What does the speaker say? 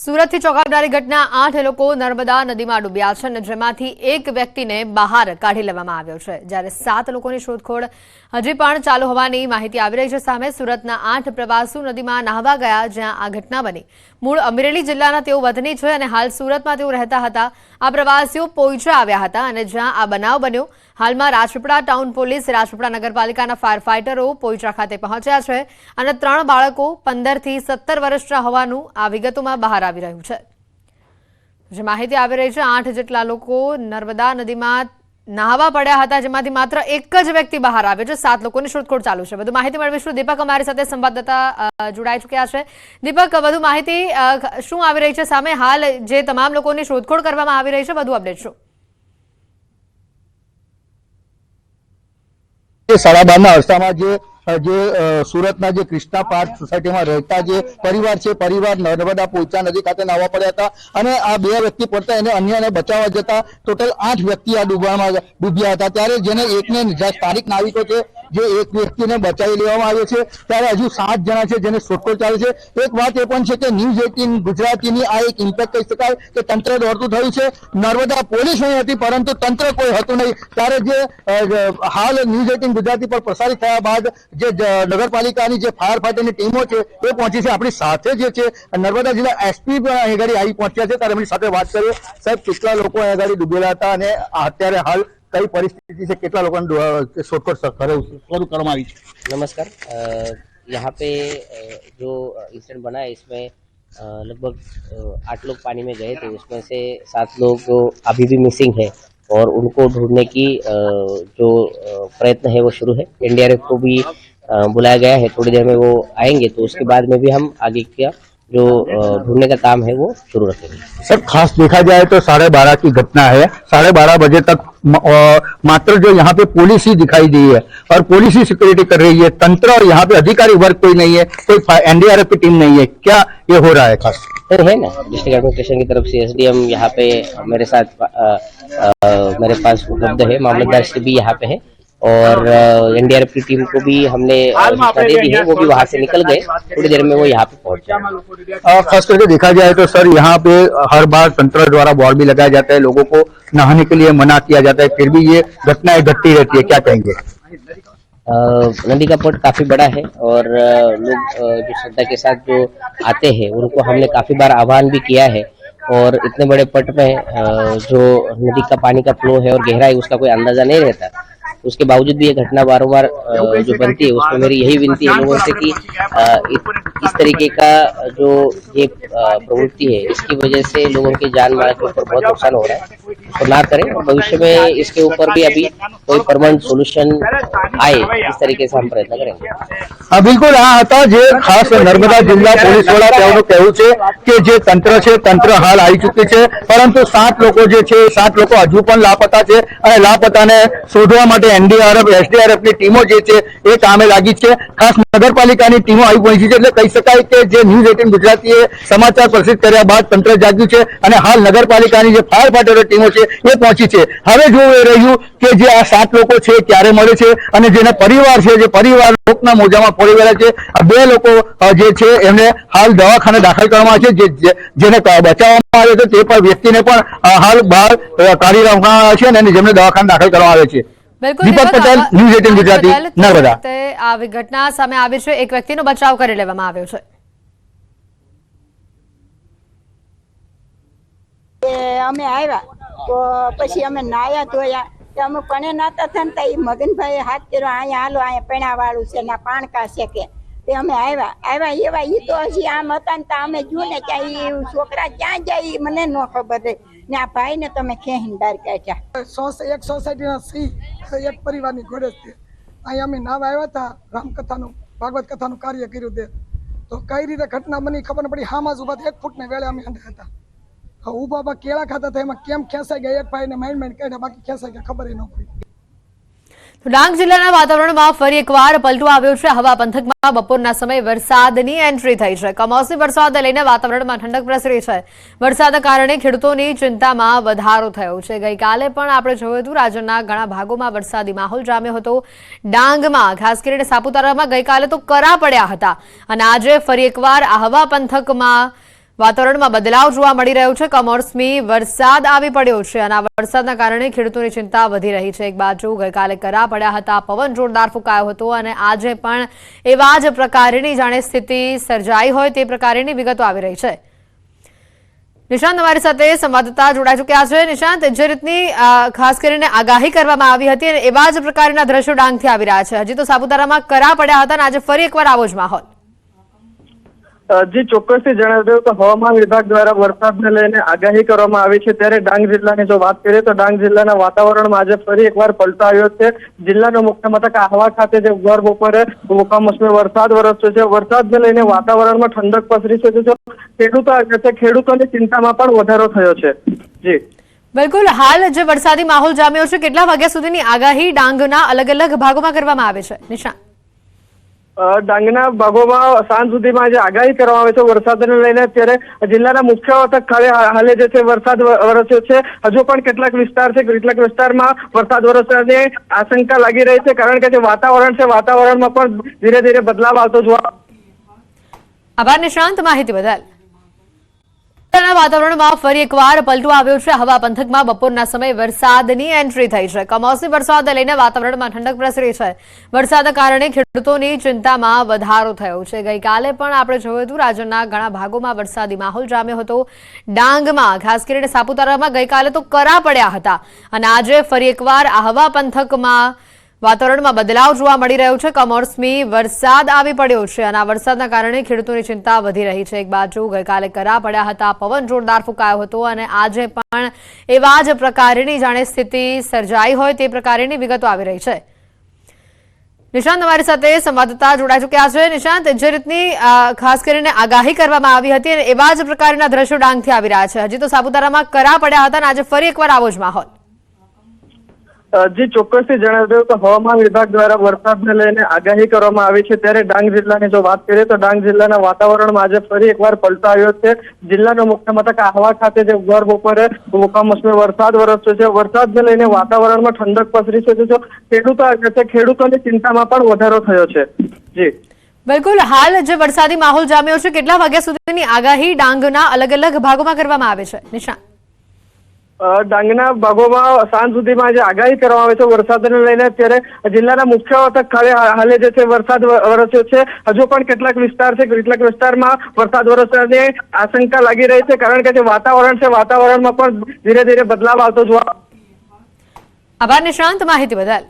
સુરત થી ચોંકાવનારી ઘટના 8 લોકો નર્મદા નદીમાં ડૂબ્યા છે અને જેમાંથી એક વ્યક્તિને બહાર કાઢી લેવામાં આવ્યો છે જ્યારે 7 લોકોની શોધખોળ હજી પણ ચાલુ હોવાની માહિતી આવી રહી છે। સામે સુરતના 8 પ્રવાસીઓ નદીમાં નહાવા ગયા જ્યાં આ ઘટના બની। મૂળ અમરેલી જિલ્લાના તેઓ વતની છે અને હાલ સુરતમાં તેઓ રહેતા હતા। આ પ્રવાસીઓ પોઈચા આવ્યા હતા અને જ્યાં આ બનાવ બન્યો હાલમાં રાજપીપળા ટાઉન પોલીસ રાજપીપળા નગરપાલિકાના ફાયર ફાઇટરો પોઈચા ખાતે પહોંચ્યા છે અને 3 બાળકો 15 થી 17 વર્ષના હોવાનું આ વિગતોમાં બહાર આવી રહ્યું છે। જે માહિતી આવી રહી છે 8 જેટલા લોકો નર્મદા નદીમાં નહાવા પડ્યા હતા જેમાંથી માત્ર એક જ વ્યક્તિ બહાર આવ્યો છે। 7 લોકોની શોધખોળ ચાલુ છે। વધુ માહિતી મેળવીશું। દીપક અમારી સાથે સંવાદદાતા જોડાઈ ચૂક્યા છે। દીપક, વધુ માહિતી શું આવી રહી છે સામે? હાલ જે તમામ લોકોની શોધખોળ કરવામાં આવી રહી છે, વધુ અપડેટ શું? 12:30 અરસામાં જે સુરતના જે ક્રિષ્ના પાર્ક સોસાયટીમાં રહેતા જે પરિવાર છે, પરિવાર નર્મદા પોઈચા નદી ખાતે નાહવા પડ્યા હતા અને આ 2 વ્યક્તિ પડતા એને અન્યને બચાવવા જતા ટોટલ 8 વ્યક્તિ આ ડૂબ્યા હતા। ત્યારે જેને એકને સ્થાનિક નાવિકો છે જે એક વ્યક્તિને બચાવી લેવામાં આવ્યો છે ત્યારે હજુ 7 જણા છે જેને શોધખોળ ચાલે છે। એક વાત એ પણ છે કે ન્યૂઝ 18 ગુજરાતીની આ એક ઇમ્પેક્ટ કહી શકાય કે તંત્ર દોડતું થયું છે। નર્મદા પોલીસ નહીં હતી પરંતુ તંત્ર કોઈ હતું નહીં। ત્યારે જે હાલ ન્યૂઝ 18 ગુજરાતી પર પ્રસારિત થયા બાદ જે નગરપાલિકાની જે ફાયર ફાઈટરની ટીમો છે એ પહોંચી છે। આપણી સાથે જે છે નર્મદા જિલ્લા એસપી પણ અહીં આગળ આવી પહોંચ્યા છે। ત્યારે એમની સાથે વાત કરીએ। સાહેબ, કેટલા લોકો અહીં આગળ ડૂબેલા હતા અને અત્યારે હાલ कई परिस्थिति से कितना लोगों ने शोधखोळ शुरू કરવામાં આવી છે? नमस्कार। यहाँ पे जो इंसिडेंट बना है इसमें लगभग 8 लोग पानी में गए थे, उसमें से 7 लोग अभी भी मिसिंग है और उनको ढूंढने की जो प्रयत्न है वो शुरू है। एनडीआरएफ को भी बुलाया गया है, थोड़ी देर में वो आएंगे तो उसके बाद में भी हम आगे का जो ढूंढने का काम है वो शुरू रखेंगे। सर, खास देखा जाए तो 12:30 की घटना है। 12:30 बजे तक मात्र जो यहाँ पे पुलिस ही दिखाई दी है और पुलिस ही सिक्योरिटी कर रही है। तंत्र और यहाँ पे अधिकारी वर्ग कोई नहीं है, कोई एनडीआरएफ की टीम नहीं है। क्या ये हो रहा है? खास सर है ना, डिस्ट्रिक्ट एडमिनिस्ट्रेशन की तरफ से एसडीएम यहाँ पे मेरे साथ मेरे पास उपलब्ध है, मामलतदार श्री भी यहाँ पे है और एनडीआरएफ की टीम को भी हमने सूचना दे दी है, वो भी वहाँ से निकल गए, थोड़ी देर में वो यहाँ पे पहुँचे। खास करके देखा जाए तो सर यहाँ पे हर बार तंत्र द्वारा बोर्ड भी लगाया जाता है, लोगों को नहाने के लिए मना किया जाता है, फिर भी ये घटनाएं घटती रहती है। क्या कहेंगे? नदी का पट काफी बड़ा है और लोग जो श्रद्धा के साथ जो आते हैं उनको हमने काफी बार आह्वान भी किया है और इतने बड़े पट में जो नदी का पानी का फ्लो है और गहराई उसका कोई अंदाजा नहीं रहता। उसके बावजूद भी ये घटना बार-बार जो बनती है उसमें मेरी यही विनती है लोगों से कि इस तरीके का जो ये प्रवृत्ति है इसकी वजह से लोगों की जान माल के ऊपर बहुत नुकसान हो रहा है, तो ना करें और भविष्य में इसके ऊपर भी अभी कोई परमानेंट सोल्यूशन आए इस तरीके से हम प्रयत्न करेंगे। बिल्कुल आ था जे खास नर्मदा जिला पोलीस वाला तेओનું કહેવું છે કે જે તંત્ર છે તંત્ર હાલ આવી ચૂકી છે પરંતુ 7 લોકો જે છે 7 લોકો હજુ પણ લાપતા છે અને લાપતાને શોધવા માટે एनडीआरएफ एसडीआरएफ ની ટીમો જે છે એ કામે લાગી છે। ખાસ નગરપાલિકાની ટીમો આવી પહોંચી છે એટલે કહી શકાય કે જે ન્યૂઝ 18 ગુજરાતીએ સમાચાર પ્રસિદ્ધ કર્યા બાદ તંત્ર જાગ્યું છે અને હાલ નગરપાલિકાની જે ફાયર ફાઈટર ટીમો છે એ પહોંચી છે। હવે જોવું એ રહ્યું કે જે આ 7 લોકો છે ક્યારે મળે છે અને જેના પરિવાર છે જે પરિવાર લોકના મોજામાં પડી ગયેલા છે આ 2 લોકો જે છે એમને હાલ દવાખાને દાખલ કરવામાં આવ્યા છે। જેને બચાવવામાં આવ્યો છે તે પણ વ્યક્તિને પણ હાલ બહાર કાઢી લેવામાં આવ્યા છે અને જેમને દવાખાને દાખલ કરવામાં આવ્યા છે। દીપક પટેલ, ન્યૂઝ 18 ગુજરાતી, નર્મદા। આ ઘટના સામે આવી છે, એક વ્યક્તિનો બચાવ કરી લેવામાં આવ્યો છે। અમે આવ્યા તો પછી અમે નાયા ધોયા તો અમે પણે નાતા હતા ને તો મગનભાઈ હાથ કર્યો અહીંયા હાલો અહીંયા પૈણાવાળું છે ના પાણકા છે કે તે અમે આવ્યા એવા એ તો હજી આમ હતા ને તો અમે જોયું ને કે એ છોકરા ક્યાં જાય મને ન ખબર રહી ને આ ભાઈને તમે ખેહીને બહાર કાઢ્યા। એક સોસાયટીના એક પરિવારની ઘોડે છે અહીંયા અમે નાવા આવ્યા હતા, રામકથાનું ભાગવત કથાનું કાર્ય કર્યું તે તો કઈ રીતે ઘટના બની ખબર ન પડી। હામાં જ ઉભા 1 ફૂટને વેળે અમે અંદર હતા, ઉભા કેળા ખાતા હતા, એમાં કેમ ખેંચાઈ ગયા એક ભાઈને માઇન્ડ કાઢ્યા, બાકી ખેંચાઈ ગયા ખબર ન પડી। ડાંગ જિલ્લાના વાતાવરણમાં ફરી એકવાર પલટો આવ્યો છે। હવા પંથકમાં બપોરના સમયે વરસાદની એન્ટ્રી થઈ છે। કમોસમી વરસાદને લઈને વાતાવરણમાં ઠંડક પ્રસરી છે। વરસાદના કારણે ખેડૂતોની ચિંતામાં વધારો થયો છે। ગઈકાલે પણ આપણે જોયું હતું રાજ્યના ઘણા ભાગોમાં વરસાદી માહોલ જામ્યો હતો। ડાંગમાં ખાસ કરીને સાપુતારામાં ગઈકાલે તો કરા પડ્યા હતા અને આજે ફરી એકવાર આ હવા પંથકમાં વાતાવરણમાં બદલાવ જોવા મળી રહ્યો છે. કમોસમી વરસાદ આવી પડ્યો છે અને આ વરસાદના કારણે ખેડૂતોની ચિંતા વધી રહી છે. એક બાજુ ગઈકાલે કરા પડ્યા હતા, પવન જોરદાર ફૂંકાયો હતો અને આજે પણ એવા જ પ્રકારની જાણે સ્થિતિ સર્જાઈ હોય તે પ્રકારની વિગતો આવી રહી છે. નિશાંત અમારી સાથે સંવાદદાતા જોડાઈ ચૂક્યા છે. નિશાંત, જે રીતની ખાસ કરીને આગાહી કરવામાં આવી હતી અને એવા જ પ્રકારના દ્રશ્યો ડાંગથી આવી રહ્યા છે. હજી તો સાપુતારામાં કરા પડ્યા હતા અને આજે ફરી એકવાર આવો જ માહોલ. જી ચોક્કસથી જણાવી દઉં તો હવામાન વિભાગ દ્વારા વરસાદને લઈને આગાહી કરવામાં આવી છે. ત્યારે ડાંગ જિલ્લાની જો વાત કરીએ તો ડાંગ જિલ્લાના વાતાવરણમાં આજે ફરી એકવાર પલટો આવ્યો છે. જિલ્લાનો મુખ્ય મથક આહવા ખાતે જે ભર બપોરે કમોસમી વરસાદ વરસ્યો છે. વરસાદને લઈને વાતાવરણમાં ઠંડક પસરી છે. તો ખેડૂતોની ચિંતામાં પણ વધારો થયો છે. જી બિલકુલ, હાલ જે વરસાદી માહોલ જામ્યો છે, કેટલા વાગ્યા સુધીની આગાહી ડાંગના અલગ અલગ ભાગોમાં કરવામાં આવે છે? નિશાંત, ડાંગના ભાગોમાં સાંજ સુધીમાં જે આગાહી કરવામાં આવે છે વરસાદને લઈને, ત્યારે જિલ્લાના મુખ્ય મથક ખાતે હાલે જે છે વરસાદ વરસ્યો છે. હજુ પણ કેટલાક વિસ્તાર છે, કેટલાક વિસ્તારમાં વરસાદ વરસવાની આશંકા લાગી રહી છે, કારણ કે જે વાતાવરણ છે વાતાવરણમાં પણ ધીરે ધીરે બદલાવ આવતો જોવા. આભાર નિશાંત, માહિતી બદલ. વાતાવરણમાં ફરી એકવાર પલટો આવ્યો છે. હવા પંથકમાં બપોરના સમયે વરસાદની એન્ટ્રી થઈ છે. કમોસમી વરસાદને લઈને વાતાવરણમાં ઠંડક પ્રસરી છે. વરસાદના કારણે ખેડૂતોની ચિંતામાં વધારો થયો છે. ગઈકાલે પણ આપણે જોયું હતું રાજ્યના ઘણા ભાગોમાં વરસાદી માહોલ જામ્યો હતો. ડાંગમાં ખાસ કરીને સાપુતારામાં ગઈકાલે તો કરા પડ્યા હતા અને આજે ફરી એકવાર આ હવા પંથકમાં વાતાવરણમાં બદલાવ જોવા મળી રહ્યો છે. કમોસમી વરસાદ આવી પડ્યો છે અને આ વરસાદના કારણે ખેડૂતોની ચિંતા વધી રહી છે. એક બાજુ ગઈકાલે કરા પડ્યા હતા, પવન જોરદાર ફૂંકાયો હતો અને આજે પણ એવા જ પ્રકારની જાણે સ્થિતિ સર્જાઈ હોય તે પ્રકારની વિગતો આવી રહી છે. નિશાંત અમારી સાથે સંવાદદાતા જોડાઈ ચૂક્યા છે. નિશાંત, જે રીતની ખાસ કરીને આગાહી કરવામાં આવી હતી અને એવા જ પ્રકારના દ્રશ્યો ડાંગથી આવી રહ્યા છે. હજી તો સાપુતારામાં કરા પડ્યા હતા અને આજે ફરી એકવાર આવો જ માહોલ. જી ચોક્કસથી જણાવી દઉં તો હવામાન વિભાગ દ્વારા વરસાદને લઈને આગાહી કરવામાં આવી છે. ત્યારે ડાંગ જિલ્લાની જો વાત કરીએ તો ડાંગ જિલ્લાના વાતાવરણમાં આજે ફરી એકવાર પલટો આવ્યો છે. જિલ્લાનો મુખ્ય મથક આહવા ખાતે જે ભર બપોરે કમોસમી વરસાદ વરસ્યો છે. વરસાદને લઈને વાતાવરણમાં ઠંડક પસરી છે. ખેડૂતોની ચિંતામાં પણ વધારો થયો છે. જી બિલકુલ, હાલ જે વરસાદી માહોલ જામ્યો છે, કેટલા વાગ્યા સુધીની આગાહી ડાંગના અલગ અલગ ભાગોમાં કરવામાં આવે છે? નિશાંત, ડાંગના ભાગોમાં સાંજ સુધીમાં જે આગાહી કરવામાં આવે છે વરસાદને લઈને, ત્યારે જિલ્લાના મુખ્ય મથક ખાતે હાલે જે છે વરસાદ વરસ્યો છે. હજુ પણ કેટલાક વિસ્તાર છે, કેટલાક વિસ્તારમાં વરસાદ વરસવાની આશંકા લાગી રહી છે, કારણ કે જે વાતાવરણ છે વાતાવરણમાં પણ ધીરે ધીરે બદલાવ આવતો જોવા. આભાર નિશાંત, માહિતી બદલ.